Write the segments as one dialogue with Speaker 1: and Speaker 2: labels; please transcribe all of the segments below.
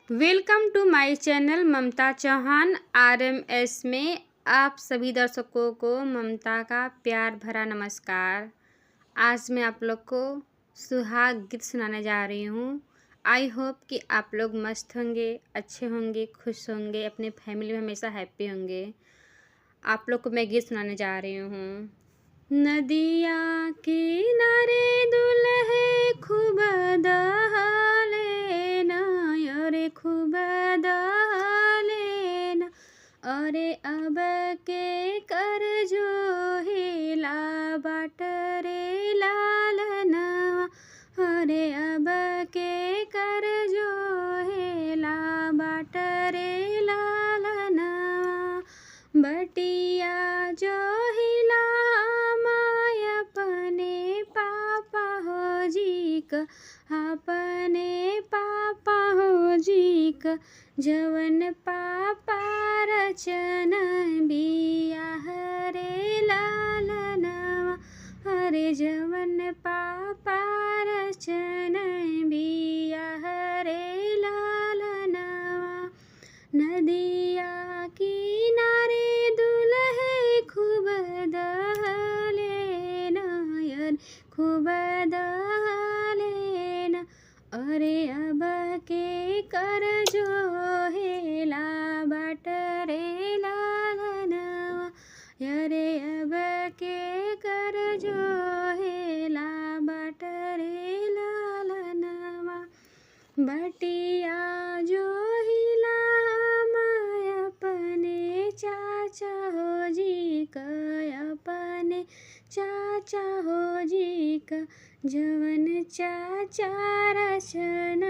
Speaker 1: Welcome two माय channel ममता Chauhan RMS में आप सभी दर्शकों को ममता का प्यार भरा नमस्कार। आज मैं आप लोग को सुहाग गीत सुनाने जा रही हूँ। आई होप कि आप लोग मस्त होंगे, अच्छे होंगे, खुश होंगे, अपने फैमिली में हमेशा हैप्पी होंगे। आप लोग को मैं गीत सुनाने जा रही हूँ। नदिया किनारे दुल्हे खूब दहलेना, अरे खूब दहलेना, अरे अब के कर जो हिला बाट रे लालनवा, अरे अब के कर जो हिला बाट रे लालनवा, बटिया जो हिला अपने पापा हो जी का, अपने पापा हो जी का, जवन पापा रचन बियाह रे लालनवा, अरे जवन पापा रचन बियाह रे लालनवा, नदिया किनारे दुल्हे खूब दहलेना, खूब दहलेना, अरे अब के कर जो हेला बाट रे लालनवा, अरे अब के कर जो हेला बाट रे लालनवा, बटिया जो हिला अपने चाचा हो जी का, अपने चाचा हो जी का, जवन चाचा रचन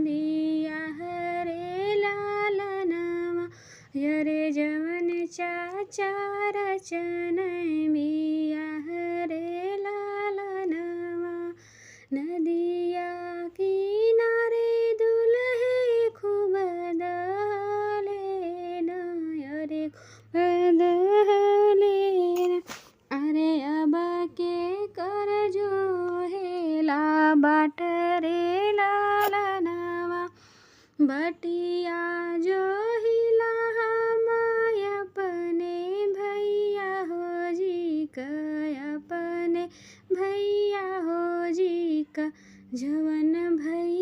Speaker 1: बियाह रे लालनवा, अरे जवन चाचा रचन बियाह रे लालनवा, नदिया किनारे दुल्हे खूब दहलेना, अरे खूब दहलेना, अरे अब के कर जो हेला बाट रे लालनवा, बटिया जो हिला अपने भैया हो जी का, अपने भैया हो जी का, जवन भैया